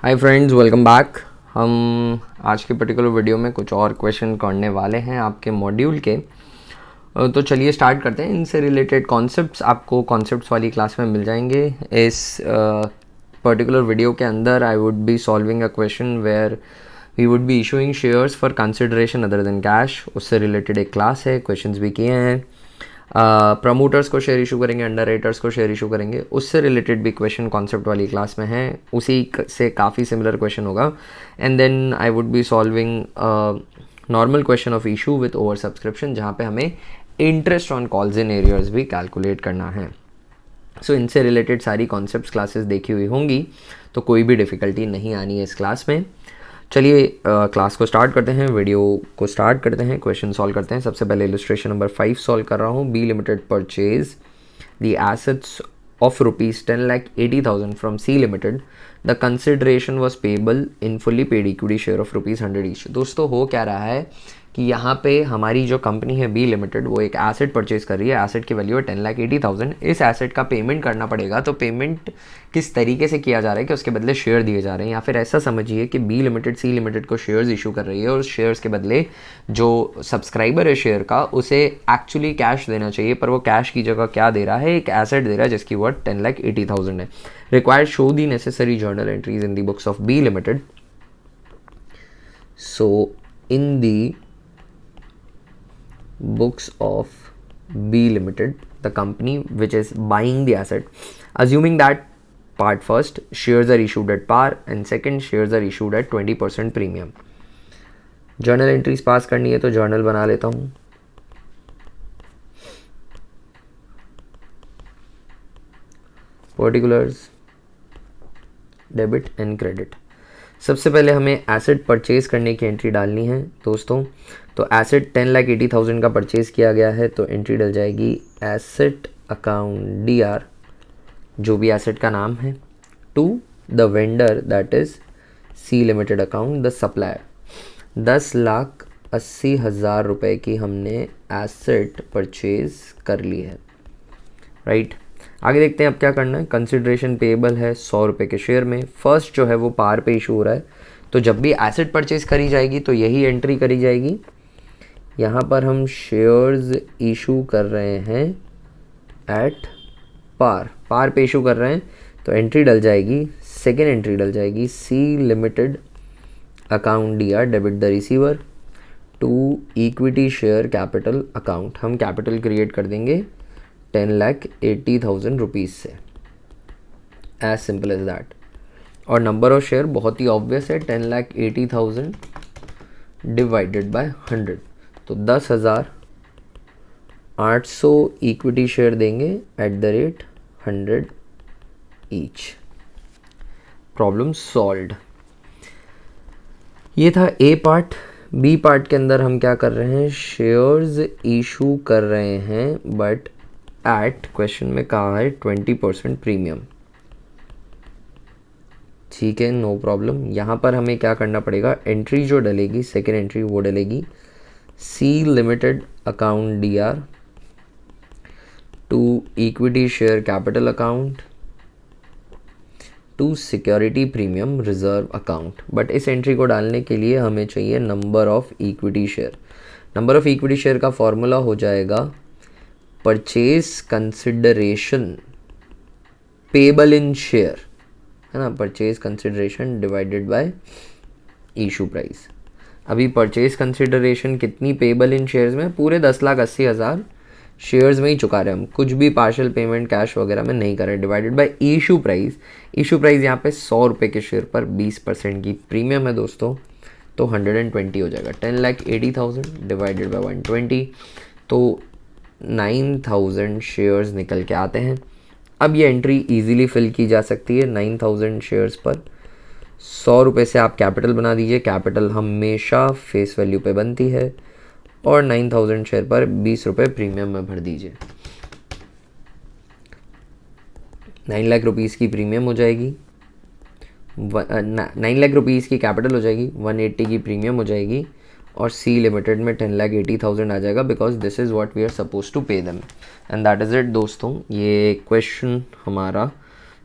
Hi friends, welcome back. हम आज के पर्टिकुलर वीडियो में कुछ और क्वेश्चन करने वाले हैं आपके मॉड्यूल के। तो चलिए स्टार्ट करते हैं। इनसे रिलेटेड कॉन्सेप्ट्स आपको कॉन्सेप्ट्स वाली क्लास में मिल जाएंगे। इस पर्टिकुलर वीडियो के अंदर I would be solving a question where we would be issuing shares for consideration other than cash. उससे रिलेटेड एक क्लास है, क्वेश्चंस भी किए हैं। प्रमोटर्स को शेयर इशू करेंगे, अंडर राइटर्स को शेयर इशू करेंगे, उससे रिलेटेड भी क्वेश्चन कॉन्सेप्ट वाली क्लास में है। उसी से काफ़ी सिमिलर क्वेश्चन होगा। And then I would be solving normal question of issue with oversubscription, जहाँ पे हमें interest on calls in arrears भी कैलकुलेट करना है। सो इनसे रिलेटेड सारी कॉन्सेप्ट क्लासेस देखी हुई होंगी, तो कोई भी डिफ़िकल्टी नहीं आनी है इस क्लास में। चलिए क्लास को स्टार्ट करते हैं, वीडियो को स्टार्ट करते हैं, क्वेश्चन सॉल्व करते हैं। सबसे पहले इलस्ट्रेशन नंबर 5 सॉल्व कर रहा हूँ। B limited purchase the assets of rupees 10,80,000 from C Limited. The consideration was payable in fully paid equity share of rupees 100 each. दोस्तों हो क्या रहा है कि यहाँ पे हमारी जो कंपनी है बी लिमिटेड, वो एक एसेट परचेज कर रही है। एसेट की वैल्यू है 10,80,000। इस एसेट का पेमेंट करना पड़ेगा। तो पेमेंट किस तरीके से किया जा रहा है कि उसके बदले शेयर दिए जा रहे हैं, या फिर ऐसा समझिए कि बी लिमिटेड सी लिमिटेड को शेयर्स इशू कर रही है और शेयर्स के बदले जो सब्सक्राइबर है शेयर का, उसे एक्चुअली कैश देना चाहिए, पर वो कैश की जगह क्या दे रहा है, एक एसेट दे रहा है जिसकी वर्थ 10,80,000 है। Required show the necessary journal entries in the books of B limited. So in the books of B Limited, the company which is buying the asset, assuming that part first, shares are issued at par and second, shares are issued at 20% premium. Journal entries pass करनी है तो journal बना लेता हूँ। Particulars, debit and credit. सबसे पहले हमें asset purchase करने की एंट्री डालनी है दोस्तों। तो एसेट 10,80,000 का परचेज किया गया है, तो एंट्री डल जाएगी एसेट अकाउंट DR, जो भी एसेट का नाम है, to the vendor that is C limited account the supplier. 10,80,000 रुपये की हमने एसेट परचेज कर ली है, राइट। आगे देखते हैं अब क्या करना है। कंसिडरेशन पेएबल है 100 रुपये के शेयर में। फर्स्ट जो है वो पार पे इशू हो रहा है, तो जब भी एसेट परचेज करी जाएगी तो यही एंट्री करी जाएगी। यहाँ पर हम शेयर्स इशू कर रहे हैं एट पार पे इशू कर रहे हैं, तो एंट्री डल जाएगी, सेकेंड एंट्री डल जाएगी C limited account DR, debit the receiver, to equity share capital account. हम कैपिटल क्रिएट कर देंगे 10,80,000 रुपीज़ से, एज सिंपल एज दैट। और नंबर ऑफ शेयर बहुत ही ऑब्वियस है, 10,80,000 डिवाइडेड बाय 100, तो 10,800 इक्विटी शेयर देंगे at the rate 100 each. Problem solved. ये था ए पार्ट। बी पार्ट के अंदर हम क्या कर रहे हैं, शेयर्स इशू कर रहे हैं, बट एट क्वेश्चन में कहा है 20% प्रीमियम। ठीक है, नो प्रॉब्लम। यहाँ पर हमें क्या करना पड़ेगा, एंट्री जो डलेगी, सेकेंड एंट्री वो डलेगी C limited account DR, to equity share capital account, to security premium reserve account. But इस एंट्री को डालने के लिए हमें चाहिए number of equity share. Number of equity share का फॉर्मूला हो जाएगा purchase consideration payable in share, है ना, purchase consideration divided by issue price. अभी परचेज कंसिडरेशन कितनी पेबल इन शेयर्स में, पूरे 10,80,000 शेयर्स में ही चुका रहे हम, कुछ भी पार्शियल पेमेंट कैश वगैरह में नहीं कर रहे, divided by issue price. Issue price यहाँ पे 100 रुपये के शेयर पर 20% की प्रीमियम है दोस्तों, तो 120 हो जाएगा। 10,80,000 डिवाइडेड बाय 120, तो 9,000 शेयर्स निकल के आते हैं। अब ये एंट्री इजीली फिल की जा सकती है। 9,000 शेयर्स पर 100 रुपये से आप कैपिटल बना दीजिए। कैपिटल हमेशा फेस वैल्यू पे बनती है, और 9,000 शेयर पर 20 रुपये प्रीमियम में भर दीजिए। 9 लाख रुपीज़ की प्रीमियम हो जाएगी, 9 लाख रुपीज़ की कैपिटल हो जाएगी, 180 की प्रीमियम हो जाएगी, और सी लिमिटेड में 10,80,000 आ जाएगा, because this is what we are suppose to pay them, and that is it दोस्तों। ये क्वेश्चन हमारा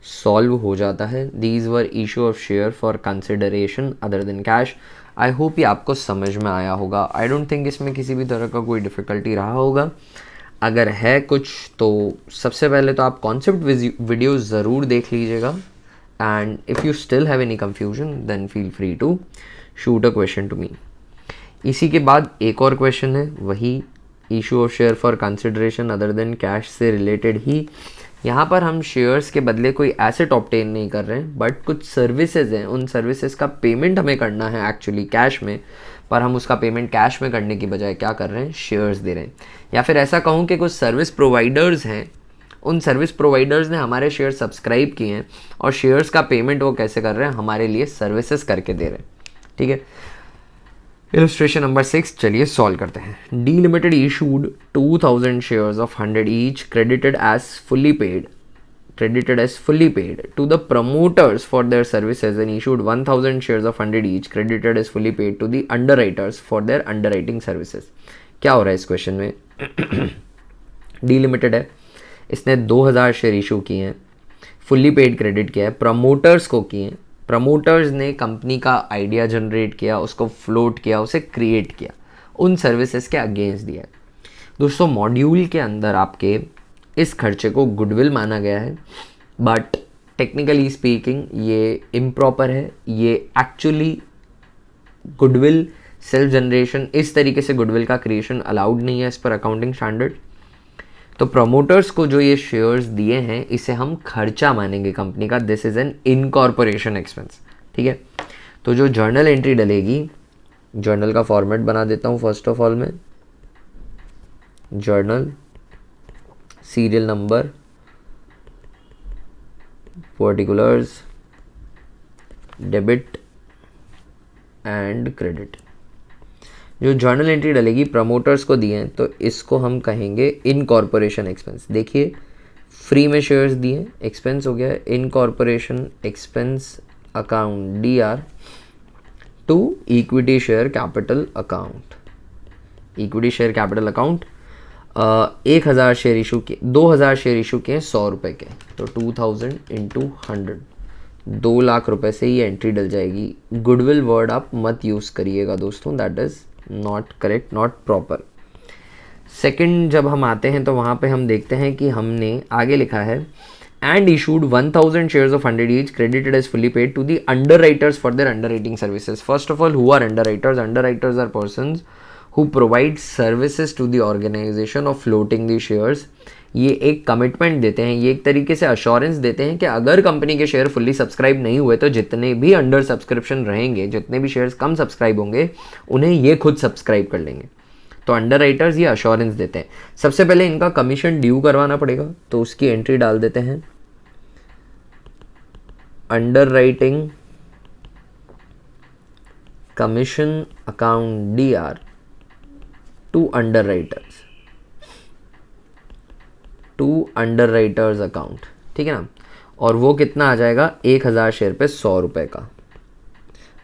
सॉल्व हो जाता है। These were issue of share for consideration other than cash. I hope ये आपको समझ में आया होगा। आई डोंट थिंक इसमें किसी भी तरह का कोई डिफ़िकल्टी रहा होगा। अगर है कुछ तो सबसे पहले तो आप कॉन्सेप्ट वीडियो ज़रूर देख लीजिएगा, and if you still have any confusion then feel free to shoot a question to me. इसी के बाद एक और क्वेश्चन है, वही issue of share for consideration other than cash से रिलेटेड ही। यहाँ पर हम शेयर्स के बदले कोई एसेट ऑब्टेन नहीं कर रहे हैं, बट कुछ सर्विसेज हैं, उन सर्विसेज का पेमेंट हमें करना है एक्चुअली कैश में, पर हम उसका पेमेंट कैश में करने की बजाय क्या कर रहे हैं, शेयर्स दे रहे हैं। या फिर ऐसा कहूँ कि कुछ सर्विस प्रोवाइडर्स हैं, उन सर्विस प्रोवाइडर्स ने हमारे शेयर सब्सक्राइब किए हैं और शेयर्स का पेमेंट वो कैसे कर रहे हैं, हमारे लिए सर्विसेज करके दे रहे हैं। ठीक है, इलस्ट्रेशन नंबर 6 चलिए सॉल्व करते हैं। D limited issued 2000 shares of 100 each credited as fully paid to the promoters for their services and issued 1000 shares of 100 each credited as fully paid to the underwriters for their underwriting services। क्या हो रहा है इस question में? D limited है, इसने 2000 share issue किए हैं, फुल्ली पेड क्रेडिट किया है, प्रमोटर्स को किए हैं। प्रमोटर्स ने कंपनी का आइडिया जनरेट किया, उसको फ्लोट किया, उसे क्रिएट किया, उन सर्विसेज के अगेंस्ट दिया है। दोस्तों मॉड्यूल के अंदर आपके इस खर्चे को गुडविल माना गया है, बट टेक्निकली स्पीकिंग ये इम्प्रॉपर है। ये एक्चुअली गुडविल सेल्फ जनरेशन, इस तरीके से गुडविल का क्रिएशन अलाउड नहीं है एज पर अकाउंटिंग स्टैंडर्ड। तो प्रमोटर्स को जो ये शेयर्स दिए हैं इसे हम खर्चा मानेंगे कंपनी का। This is an incorporation expense. ठीक है, तो जो जर्नल एंट्री डलेगी, जर्नल का फॉर्मेट बना देता हूँ फर्स्ट ऑफ ऑल में। Journal, serial number, particulars, debit and credit. जो जर्नल एंट्री डलेगी प्रमोटर्स को दिए हैं तो इसको हम कहेंगे इनकॉर्पोरेशन एक्सपेंस। देखिए फ्री में शेयर्स दिए, एक्सपेंस हो गया incorporation expense account DR to equity share capital account. Equity share capital account 1000 share issue किए, 2000 शेयर इशू किए 100 रुपये के, तो 2000 इंटू 100, 2 लाख रुपए से ये एंट्री डल जाएगी। गुडविल वर्ड आप मत यूज़ करिएगा दोस्तों, that is not correct, not proper. Second जब हम आते हैं तो वहाँ पे हम देखते हैं कि हमने आगे लिखा है and issued 1000 shares of 100 each credited as fully paid to the underwriters for their underwriting services। First of all, who are underwriters? Underwriters are persons who provide services to the organization of floating the shares। ये एक commitment देते हैं, ये एक तरीके से assurance देते हैं कि अगर कंपनी के शेयर फुल्ली सब्सक्राइब नहीं हुए तो जितने भी अंडर सब्सक्रिप्शन रहेंगे, जितने भी शेयर्स कम सब्सक्राइब होंगे, उन्हें ये खुद सब्सक्राइब कर लेंगे। तो अंडर राइटर्स ये अश्योरेंस देते हैं। सबसे पहले इनका कमीशन ड्यू करवाना पड़ेगा, तो उसकी एंट्री डाल देते हैं underwriting commission account DR to underwriters, to underwriters account. ठीक है ना, और वो कितना आ जाएगा 1000 शेयर पे 100 रुपये का।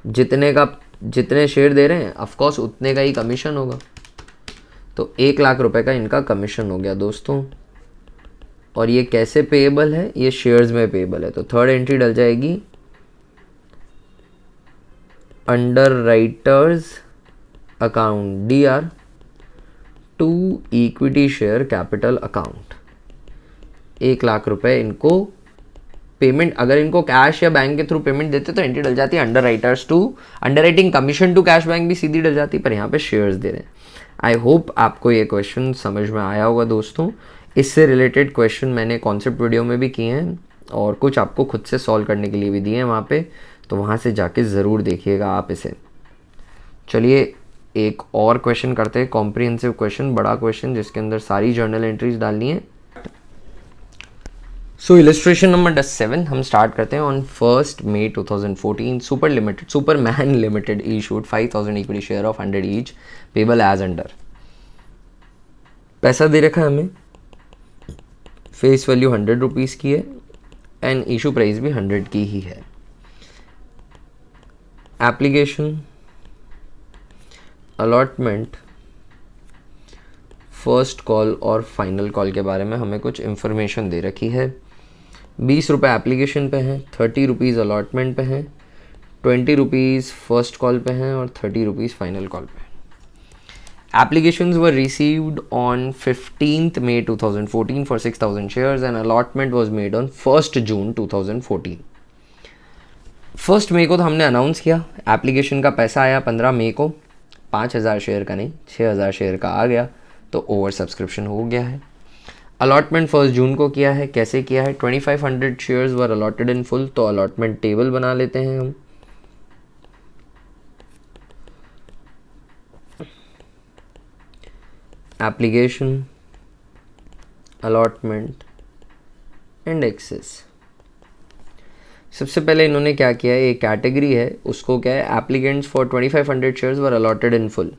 जितने शेयर दे रहे हैं ऑफकोर्स उतने का ही कमीशन होगा, तो 1 लाख रुपए का इनका कमीशन हो गया दोस्तों। और ये कैसे पेएबल है, ये शेयर्स में पेएबल है, तो थर्ड एंट्री डल जाएगी underwriters account DR to equity share capital account. 1 lakh रुपए इनको पेमेंट, अगर इनको कैश या बैंक के थ्रू पेमेंट देते तो एंट्री डल जाती है underwriters to underwriting commission to cash bank भी सीधी डल जाती, पर यहाँ पे शेयर्स दे रहे हैं। आई होप आपको ये क्वेश्चन समझ में आया होगा दोस्तों। इससे रिलेटेड क्वेश्चन मैंने कॉन्सेप्ट वीडियो में भी किए हैं और कुछ आपको खुद से सॉल्व करने के लिए भी दिए हैं वहाँ पे, तो वहाँ से जाके ज़रूर देखिएगा आप इसे। चलिए एक और क्वेश्चन करते हैं, कॉम्प्रिहेंसिव क्वेश्चन, बड़ा क्वेश्चन जिसके अंदर सारी जर्नल एंट्रीज डालनी है। सो इलस्ट्रेशन नंबर 7 हम स्टार्ट करते हैं। On 1 May 2014 Superman limited issued 5000 equity share of 100 each payable as under. पैसा दे रखा है हमें, फेस वैल्यू 100 रुपीज़ की है एंड इशू प्राइस भी 100 की ही है। एप्लीकेशन, अलॉटमेंट, फर्स्ट कॉल और फाइनल कॉल के बारे में हमें कुछ इंफॉर्मेशन दे रखी है। ₹20 एप्लीकेशन पे हैं, ₹30 अलॉटमेंट पे हैं, ₹20 फर्स्ट कॉल पे हैं और ₹30 फाइनल कॉल पे हैं। Applications were received on 15th May 2014 for 6,000 shares and allotment was made on 1st June 2014. 1st मई को तो हमने अनाउंस किया, एप्लीकेशन का पैसा आया 15 मई को, 5,000 शेयर का नहीं 6,000 शेयर का आ गया, तो ओवर सब्सक्रिप्शन हो गया है। अलॉटमेंट 1 जून को किया है, कैसे किया है? 2500 shares were allotted in full, तो अलॉटमेंट टेबल बना लेते हैं हम। Application, allotment, indexes. सबसे पहले इन्होंने क्या किया है, एक कैटेगरी है, उसको क्या है, applicants for 2500 shares were allotted in full,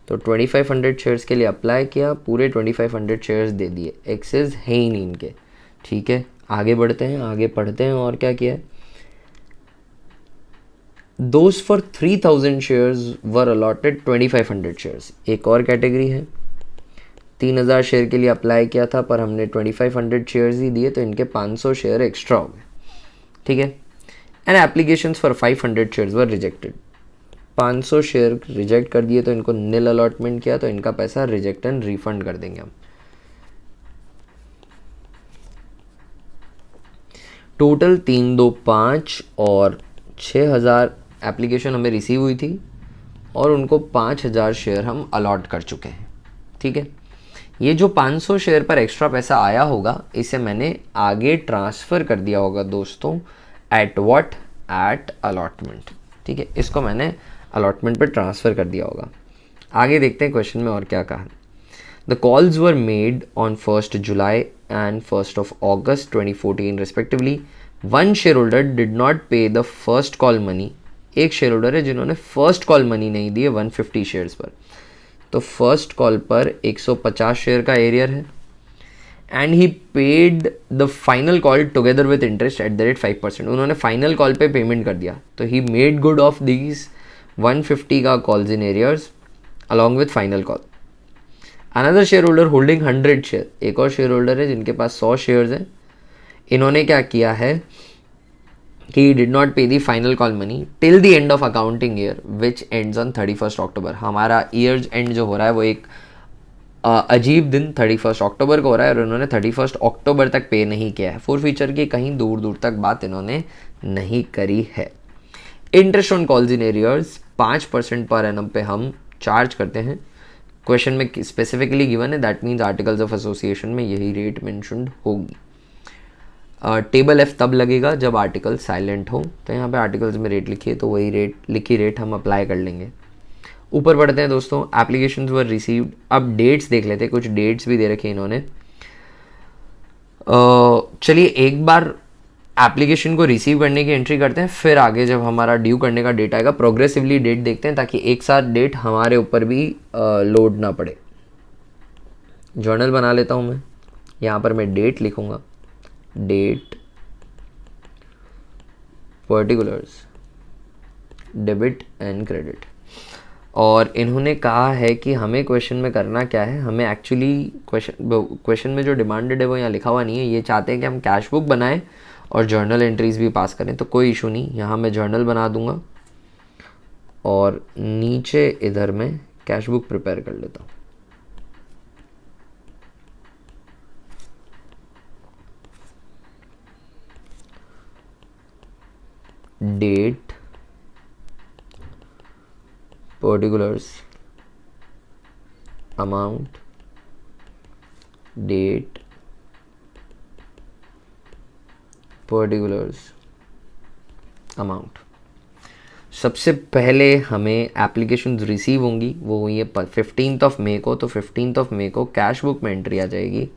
तो 2500 शेयर्स के लिए अप्लाई किया, पूरे 2500 शेयर्स दे दिए, एक्सेस है ही नहीं इनके। ठीक है, आगे बढ़ते हैं, आगे पढ़ते हैं और क्या किया है। Those for 3000 shares were allotted 2500 shares, एक और कैटेगरी है, 3000 शेयर के लिए अप्लाई किया था पर हमने 2500 शेयर्स ही दिए, तो इनके 500 शेयर एक्स्ट्रा हो गए। ठीक है, and applications for 500 shares were rejected, 500 share reject कर दिए, तो इनको नील अलॉटमेंट किया, तो इनका पैसा रिजेक्ट एंड रिफंड कर देंगे हम। टोटल 325 और 6000 एप्लीकेशन हमें रिसीव हुई थी और उनको 5000 शेयर हम अलॉट कर चुके हैं। ठीक है, ये जो 500 शेयर पर एक्स्ट्रा पैसा आया होगा, इसे मैंने आगे ट्रांसफ़र कर दिया होगा दोस्तों, एट व्हाट, एट अलॉटमेंट। ठीक है, इसको मैंने अलॉटमेंट पर ट्रांसफ़र कर दिया होगा। आगे देखते हैं क्वेश्चन में और क्या कहा। The calls were made on 1st July and 1st of August 2014 respectively. One share holder did not पे द फर्स्ट कॉल मनी, एक शेयर होल्डर है जिन्होंने फर्स्ट कॉल मनी नहीं दी है 150 शेयर्स पर, तो फर्स्ट कॉल पर 150 शेयर का एरियर है, and he paid the final call together with interest at the rate 5%। उन्होंने फाइनल कॉल पे पेमेंट कर दिया, तो he made good of these 150 का calls in arrears along with final call. Another share holder holding 100 share, एक और share holder है जिनके पास 100 शेयर्स हैं, इन्होंने क्या किया है कि did not pay the final call money till the end of accounting year which ends on 31 अक्टूबर। हमारा ईयर एंड जो हो रहा है वो एक अजीब दिन 31 अक्टूबर को हो रहा है, और उन्होंने 31 अक्टूबर तक पे नहीं किया है। फोर फीचर की कहीं दूर दूर तक बात इन्होंने नहीं करी है। Interest on calls in arrears 5% per annum पे हम चार्ज करते हैं, क्वेश्चन में स्पेसिफिकली गिवन है, that means articles of association में यही रेट मेंशन्ड होगी। टेबल एफ तब लगेगा जब आर्टिकल साइलेंट हो, तो यहाँ पे आर्टिकल्स में रेट लिखी है, तो वही रेट लिखी रेट हम अप्लाई कर लेंगे। ऊपर बढ़ते हैं दोस्तों, एप्लीकेशंस वर रिसीव्ड। अब डेट्स देख लेते हैं, कुछ डेट्स भी दे रखे इन्होंने। चलिए एक बार एप्लीकेशन को रिसीव करने की एंट्री करते हैं, फिर आगे जब हमारा ड्यू करने का डेट आएगा प्रोग्रेसिवली डेट देखते हैं, ताकि एक साथ डेट हमारे ऊपर भी लोड ना पड़े। जर्नल बना लेता हूँ मैं, यहाँ पर मैं डेट लिखूँगा, date, particulars, debit and credit. और इन्होंने कहा है कि हमें क्वेश्चन में करना क्या है, हमें एक्चुअली क्वेश्चन में जो डिमांडेड है वो यहाँ लिखा हुआ नहीं है, ये चाहते हैं कि हम कैश बुक बनाएं और जर्नल एंट्रीज भी पास करें, तो कोई इशू नहीं, यहाँ मैं जर्नल बना दूंगा और नीचे इधर मैं कैश बुक प्रिपेयर कर लेता हूँ। Date, particulars, amount, date, particulars, amount. सबसे पहले हमें एप्लीकेशन रिसीव होंगी, वो हुई है 15 मई को, तो 15 मई को कैश बुक में एंट्री आ जाएगी,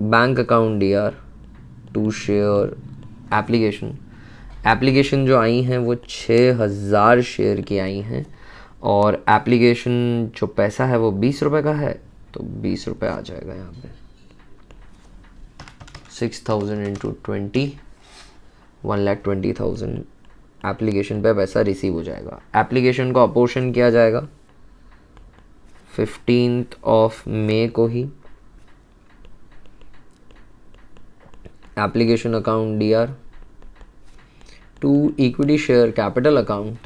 bank account DR to share application जो आई हैं वो 6000 शेयर की आई हैं, और एप्लीकेशन जो पैसा है वो 20 रुपये का है, तो 20 रुपये आ जाएगा यहाँ पे। 6000 इंटू 20, 1,20,000 एप्लीकेशन पे पैसा रिसीव हो जाएगा। एप्लीकेशन को अपोर्शन किया जाएगा 15 मई को ही, application account DR, to equity share capital account,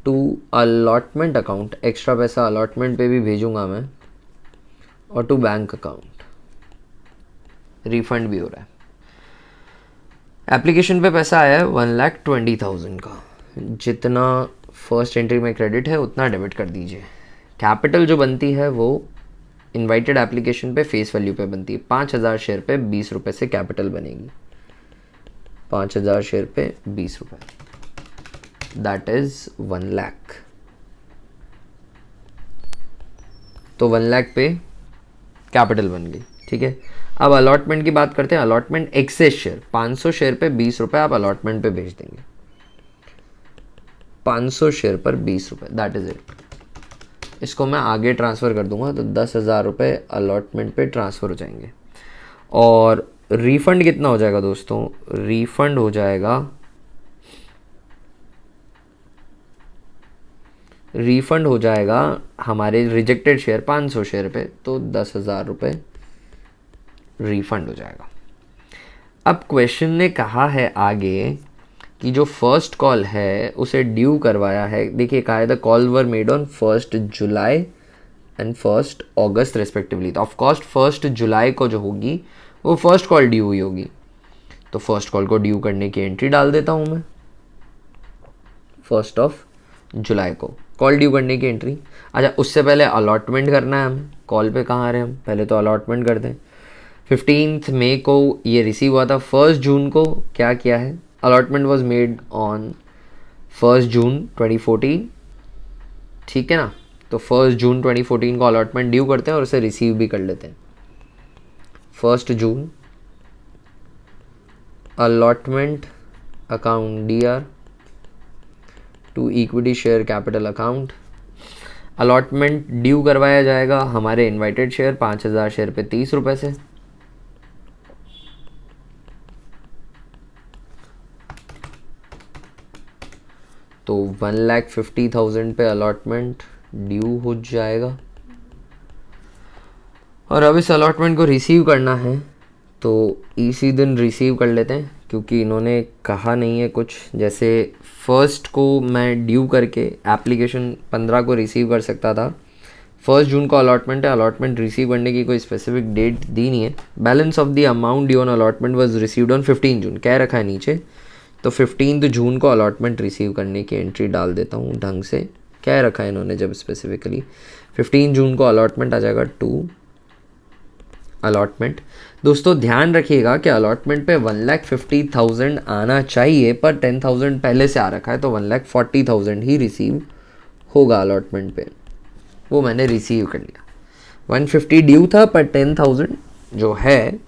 to allotment account, extra पैसा अलॉटमेंट पे भी भेजूंगा मैं, और टू बैंक अकाउंट, रिफंड भी हो रहा है। एप्लीकेशन पे पैसा आया है 1,20,000 का, जितना फर्स्ट एंट्री में क्रेडिट है उतना डेबिट कर दीजिए। कैपिटल जो बनती है वो इनवाइटेड एप्लीकेशन पे फेस वैल्यू पे बनती है। 5,000 शेयर पे 20 रुपये से कैपिटल बनेगी। 5,000 शेयर पे 20 रुपये, दैट इज 1 लाख। तो 1 लाख पे कैपिटल बन गई, ठीक है। अब अलॉटमेंट की बात करते हैं। अलॉटमेंट एक्सेस शेयर, 500 शेयर पे 20 रुपये आप अलॉटमेंट पे भेज देंगे। 500 शेयर पर 20 रुपये, दैट इज इट। इसको मैं आगे ट्रांसफ़र कर दूंगा तो 10,000 रुपये अलॉटमेंट पे ट्रांसफ़र हो जाएंगे। और रिफ़ंड कितना हो जाएगा दोस्तों? रिफ़ंड हो जाएगा, रिफ़ंड हो जाएगा हमारे रिजेक्टेड शेयर 500 शेयर पे, तो 10,000 रुपये रिफ़ंड हो जाएगा। अब क्वेश्चन ने कहा है आगे कि जो फर्स्ट कॉल है उसे ड्यू करवाया है। देखिए कहा है the call were made on 1 July and 1 August respectively. तो ऑफकोर्स 1 जुलाई को जो होगी वो फर्स्ट कॉल ड्यू हुई होगी, तो फर्स्ट कॉल को ड्यू करने की एंट्री डाल देता हूँ मैं। 1 जुलाई को कॉल ड्यू करने की एंट्री। अच्छा, उससे पहले अलॉटमेंट करना है हमें। कॉल पे कहाँ आ रहे हैं हम, पहले तो अलॉटमेंट कर दें। 15 मई को ये रिसीव हुआ था। 1 जून को क्या किया है? अलॉटमेंट वॉज मेड ऑन 1 जून 2014, ठीक है ना। तो 1 जून 2014 को अलॉटमेंट ड्यू करते हैं और उसे रिसीव भी कर लेते हैं। 1 जून allotment account DR to equity share capital account. Allotment due करवाया जाएगा हमारे इनवाइटेड शेयर 5,000 शेयर पे 30 रुपये से। तो 1,50,000 पे अलॉटमेंट ड्यू हो जाएगा। और अब इस अलॉटमेंट को रिसीव करना है तो इसी दिन रिसीव कर लेते हैं, क्योंकि इन्होंने कहा नहीं है कुछ। जैसे 1 को मैं ड्यू करके एप्लीकेशन 15 को रिसीव कर सकता था। 1 जून को अलॉटमेंट है, अलॉटमेंट रिसीव करने की कोई स्पेसिफिक डेट दी नहीं है। Balance of the amount due on allotment was received on 15 जून कह रखा है नीचे, तो 15 जून को अलॉटमेंट रिसीव करने की एंट्री डाल देता हूँ ढंग से। कह रखा है इन्होंने जब स्पेसिफिकली 15 जून को अलॉटमेंट आ जाएगा टू अलॉटमेंट। दोस्तों ध्यान रखिएगा कि अलॉटमेंट पे 1,50,000 आना चाहिए, पर 10,000 पहले से आ रखा है, तो 1,40,000 ही रिसीव होगा अलॉटमेंट पे। वो मैंने रिसीव कर लिया। 150 ड्यू था, पर 10,000 जो है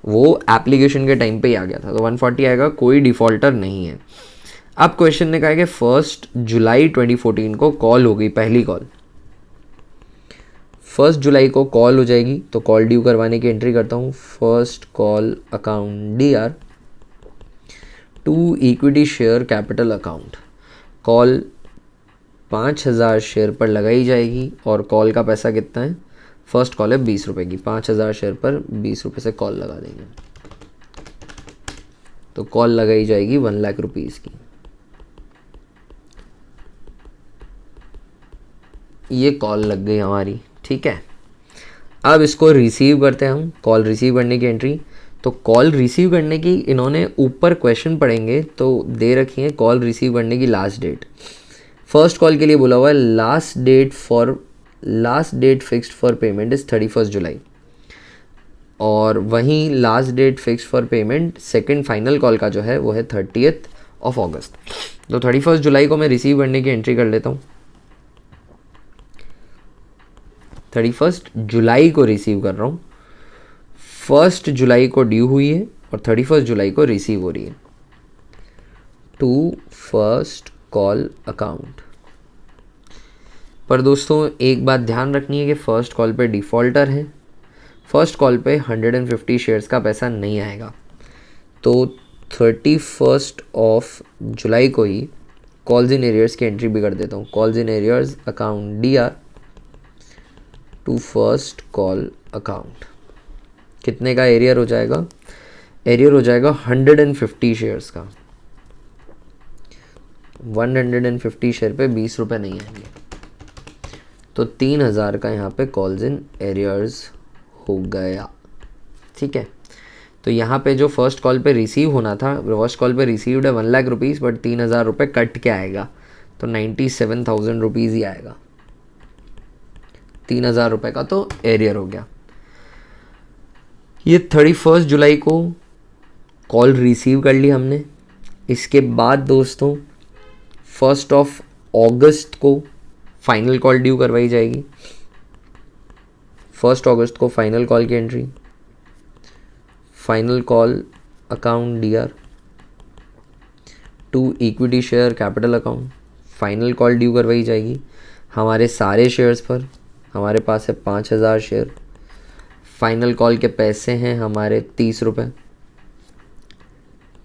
वो एप्लीकेशन के टाइम पे ही आ गया था, तो 140 आएगा। कोई डिफ़ॉल्टर नहीं है। अब क्वेश्चन ने कहा कि 1 जुलाई 2014 को कॉल हो गई, पहली कॉल 1 जुलाई को कॉल हो जाएगी, तो कॉल ड्यू करवाने की एंट्री करता हूँ। 1 call account DR to equity share capital account. Call 5,000 share पर लगाई जाएगी और कॉल का पैसा कितना है? फर्स्ट कॉल है 20 रुपये की, 5,000 शेयर पर 20 रुपये से कॉल लगा देंगे, तो कॉल लगाई जाएगी 1 लाख रुपीज़ की। ये कॉल लग गई हमारी, ठीक है। अब इसको रिसीव करते हैं हम। कॉल रिसीव करने की एंट्री, तो कॉल रिसीव करने की इन्होंने ऊपर क्वेश्चन पढ़ेंगे तो दे रखी है कॉल रिसीव करने की लास्ट डेट। फर्स्ट कॉल के लिए बोला हुआ है last date fixed for payment is 31 जुलाई, और वहीं last date fixed for payment second final call का जो है वो है 30th of अगस्त। तो 31 जुलाई को मैं रिसीव करने की एंट्री कर लेता हूँ। 31 जुलाई को रिसीव कर रहा हूँ। 1 जुलाई को ड्यू हुई है और 31 जुलाई को रिसीव हो रही है। To first call account. पर दोस्तों एक बात ध्यान रखनी है कि फ़र्स्ट कॉल पे डिफ़ॉल्टर है। फर्स्ट कॉल पे 150 शेयर्स का पैसा नहीं आएगा, तो 31 ऑफ जुलाई को ही कॉल्स इन एरियर्स की एंट्री भी कर देता हूँ। Calls in arrears account DR to first call account. कितने का एरियर हो जाएगा? एरियर हो जाएगा 150 शेयर्स का। 150 शेयर पे 20 रुपये नहीं आएंगे, तो 3000 का यहाँ पे कॉल्स इन एरियर्स हो गया। ठीक है, तो यहाँ पे जो फर्स्ट कॉल पे रिसीव होना था, फर्स्ट कॉल पे रिसीव्ड है 1 लाख रुपीज़, बट 3000 रुपये कट के आएगा, तो 97,000 रुपीज़ ही आएगा। 3000 रुपये का तो एरियर हो गया। ये 31 जुलाई को कॉल रिसीव कर ली हमने। इसके बाद दोस्तों 1 अगस्त को फाइनल कॉल ड्यू करवाई जाएगी। 1 अगस्त को फाइनल कॉल की entry, final call account DR to equity share capital account, final call due करवाई जाएगी हमारे सारे शेयर्स पर। हमारे पास है 5000 शेयर। फाइनल कॉल के पैसे हैं हमारे 30 रुपये।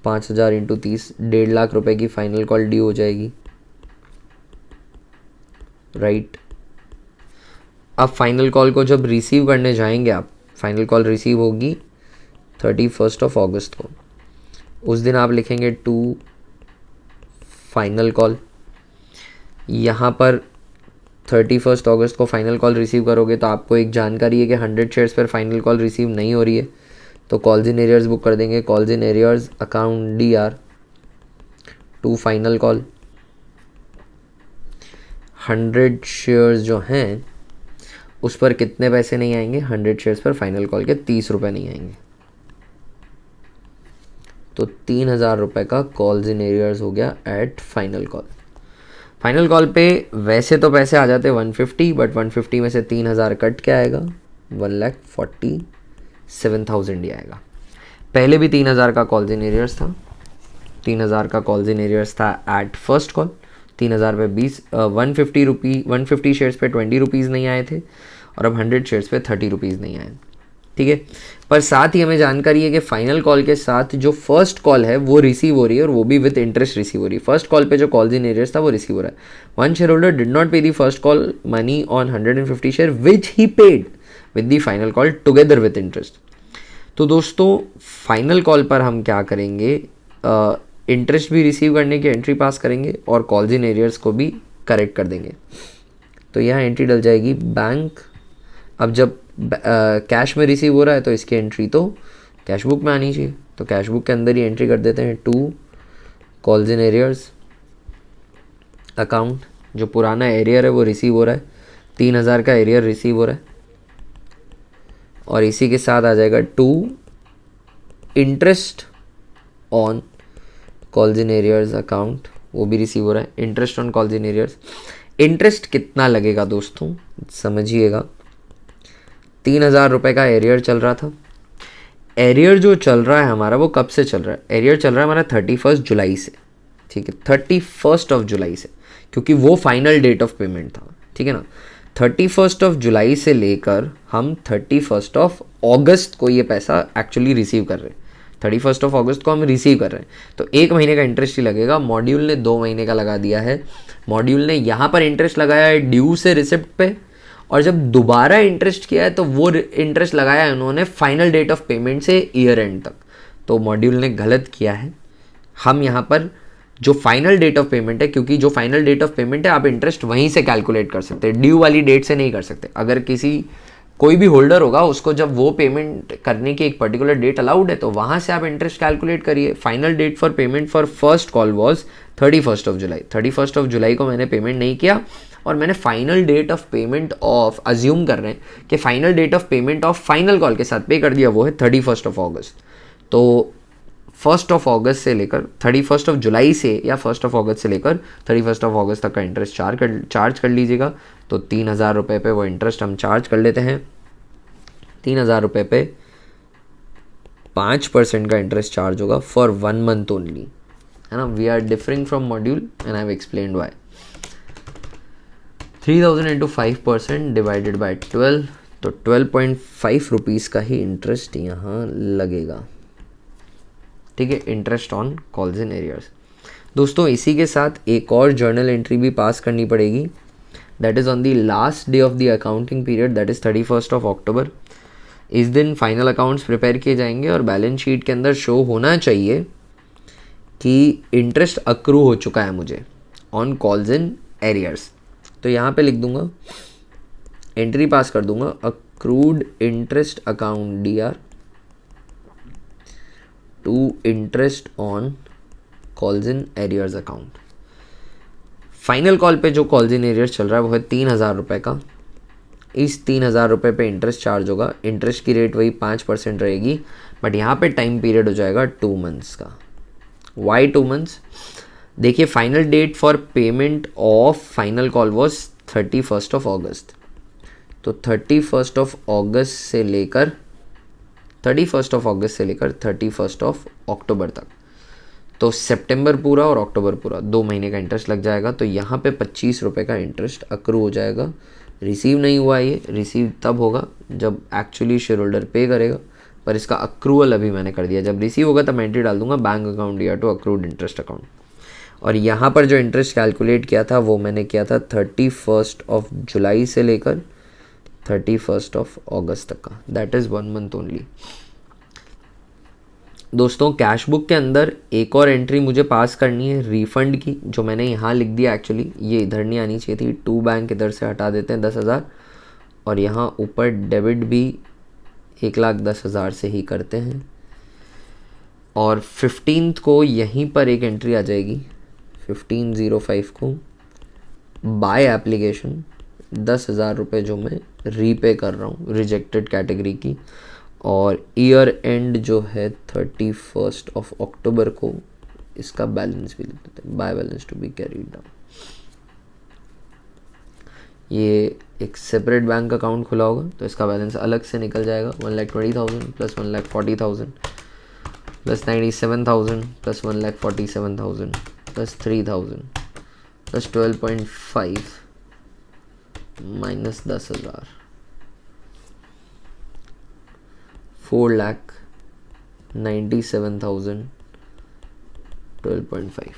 5000 इंटू 30, 1.5 लाख रुपए की फाइनल कॉल ड्यू हो जाएगी, राइट। अब फाइनल कॉल को जब रिसीव करने जाएंगे आप, फाइनल कॉल रिसीव होगी 31 अगस्त को। उस दिन आप लिखेंगे टू फाइनल कॉल। यहाँ पर 31 अगस्त को फाइनल कॉल रिसीव करोगे तो आपको एक जानकारी है कि 100 शेयर्स पर फाइनल कॉल रिसीव नहीं हो रही है, तो कॉल्स इन एरियर्स बुक कर देंगे। Calls in arrears account DR to final call. 100 shares जो हैं उस पर कितने पैसे नहीं आएंगे? 100 शेयर्स पर फाइनल कॉल के 30 रुपये नहीं आएंगे, तो 3000 रुपये का कॉल्स इन एरियर्स हो गया at final call. Final call पे वैसे तो पैसे आ जाते 150, बट 150 में से 3000 कट के आएगा, 1,47,000 ही आएगा। पहले भी 3000 का कॉल्स इन एरियर्स था, 3000 का कॉल्स इन एरियर्स था एट फर्स्ट कॉल। 3000 पे 150 शेयर्स पे 20 रुपीज़ नहीं आए थे, और अब 100 शेयर्स पे 30 रुपीज़ नहीं आए। ठीक है, पर साथ ही हमें जानकारी है कि फाइनल कॉल के साथ जो फर्स्ट कॉल है वो रिसीव हो रही है, और वो भी विद इंटरेस्ट रिसीव हो रही है। फर्स्ट कॉल पे जो कॉल्स इन एरियर्स था वो रिसीव हो रहा है। One share holder did not pay the first call money on 150 share which he paid with the final call together with interest. तो दोस्तों फाइनल कॉल पर हम क्या करेंगे, इंटरेस्ट भी रिसीव करने की एंट्री पास करेंगे और कॉल्स इन एरियर्स को भी करेक्ट कर देंगे। तो यहाँ एंट्री डल जाएगी बैंक। अब जब कैश में रिसीव हो रहा है तो इसकी एंट्री तो कैश बुक में आनी चाहिए, तो कैश बुक के अंदर ही एंट्री कर देते हैं to calls in arrears account. जो पुराना एरियर है वो रिसीव हो रहा है, 3000 का एरियर रिसीव हो रहा है, और इसी के साथ आ जाएगा to interest on calls in arrears account, वो भी रिसीव हो रहा है। Interest on calls in arrears, interest कितना लगेगा दोस्तों समझिएगा। 3000 रुपये का एरियर चल रहा था। एरियर जो चल रहा है हमारा वो कब से चल रहा है? एरियर चल रहा है हमारा 31 जुलाई से। ठीक है, 31 जुलाई से, क्योंकि वो फाइनल डेट ऑफ पेमेंट था। ठीक है ना, 31 जुलाई से लेकर हम 31 अगस्त को ये पैसा एक्चुअली रिसीव कर रहे हैं। 31 अगस्त को हम रिसीव कर रहे हैं, तो 1 महीने का इंटरेस्ट ही लगेगा। मॉड्यूल ने 2 महीने का लगा दिया है। मॉड्यूल ने यहाँ पर इंटरेस्ट लगाया है ड्यू से रिसिप्ट पे, और जब दोबारा इंटरेस्ट किया है तो वो इंटरेस्ट लगाया है उन्होंने फाइनल डेट ऑफ पेमेंट से ईयर एंड तक। तो मॉड्यूल ने गलत किया है। हम यहाँ पर जो फाइनल डेट ऑफ पेमेंट है, क्योंकि जो फाइनल डेट ऑफ पेमेंट है आप इंटरेस्ट वहीं से कैलकुलेट कर सकते हैं, ड्यू वाली डेट से नहीं कर सकते। अगर कोई भी होल्डर होगा उसको जब वो पेमेंट करने की एक पर्टिकुलर डेट अलाउड है तो वहाँ से आप इंटरेस्ट कैलकुलेट करिए। Final date for payment for first call was 31 जुलाई। 31 जुलाई को मैंने पेमेंट नहीं किया, और मैंने final date of payment of, assume कर रहे हैं कि final date of payment of final call के साथ पे कर दिया, वो है 31 अगस्त। तो 1 अगस्त से लेकर 31 जुलाई से या 1 अगस्त से लेकर 31 अगस्त तक का इंटरेस्ट चार्ज कर लीजिएगा। तो 3000 रुपये पे वो इंटरेस्ट हम चार्ज कर लेते हैं। 3000 रुपये पे 5% का इंटरेस्ट चार्ज होगा फॉर 1 मंथ ओनली, है ना। We are differing from module and I have explained why. 3000 into 5% divided by 12, तो 12.5 रुपीज़ का ही इंटरेस्ट यहाँ लगेगा। ठीक है, interest on calls in arrears. दोस्तों इसी के साथ एक और जर्नल एंट्री भी पास करनी पड़ेगी, that is on the last day of the accounting period, that is 31 अक्टूबर। इस दिन फाइनल अकाउंट्स प्रिपेयर किए जाएंगे और बैलेंस शीट के अंदर शो होना चाहिए कि इंटरेस्ट अक्रू हो चुका है मुझे ऑन कॉल्स इन एरियर्स। तो यहाँ पे लिख दूंगा, एंट्री पास कर दूंगा, accrued interest account DR to interest on calls in arrears account. Final call पे जो कॉल्स इन एरियर्स चल रहा है वो है 3,000 रुपये का। इस 3,000 रुपये पे इंटरेस्ट चार्ज होगा। इंटरेस्ट की रेट वही 5% रहेगी, बट यहाँ पे टाइम पीरियड हो जाएगा 2 मंथ्स का। Why 2 months? देखिए, final date for payment of final call was 31st of August. तो 31st ऑफ अगस्त से लेकर 31st ऑफ अक्टूबर तक, तो सितंबर पूरा और अक्टूबर पूरा 2 महीने का इंटरेस्ट लग जाएगा। तो यहाँ पे 25 रुपये का इंटरेस्ट अक्रू हो जाएगा। रिसीव नहीं हुआ, ये रिसीव तब होगा जब एक्चुअली शेयर होल्डर पे करेगा, पर इसका अक्रूवल अभी मैंने कर दिया। जब रिसीव होगा तब मैं एंट्री डाल दूंगा, बैंक अकाउंट या टू अक्रूड इंटरेस्ट अकाउंट। और यहाँ पर जो इंटरेस्ट कैलकुलेट किया था वो मैंने किया था 31st ऑफ जुलाई से लेकर 31st ऑफ अगस्त तक का, दैट इज़ 1 मंथ ओनली। दोस्तों, कैश बुक के अंदर एक और एंट्री मुझे पास करनी है रिफ़ंड की, जो मैंने यहाँ लिख दिया। एक्चुअली ये इधर नहीं आनी चाहिए थी। टू बैंक इधर से हटा देते हैं 10,000, और यहाँ ऊपर डेबिट भी 1,10,000 से ही करते हैं। और 15th को यहीं पर एक एंट्री आ जाएगी, 15/05 को बाय एप्लीकेशन 10,000 रुपये जो मैं रीपे कर रहा हूँ रिजेक्टेड कैटेगरी की। और ईयर एंड जो है 31st ऑफ अक्टूबर को इसका बैलेंस भी लिख देते हैं, by balance to be carried down. ये एक सेपरेट बैंक अकाउंट खुला होगा तो इसका बैलेंस अलग से निकल जाएगा। 1,20,000 plus 1,40,000 plus 97,000 plus 1,47,000 plus 3,000 plus 12.5 minus 10,000, 4,97,000, 12.5।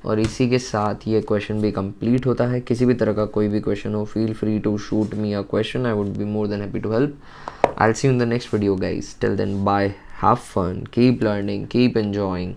और इसी के साथ ये क्वेश्चन भी कंप्लीट होता है। किसी भी तरह का कोई भी क्वेश्चन हो, feel free to shoot me a question, I would be more than happy to help. I'll see you in the next video, guys. Till then, bye. Have fun. Keep learning. Keep enjoying.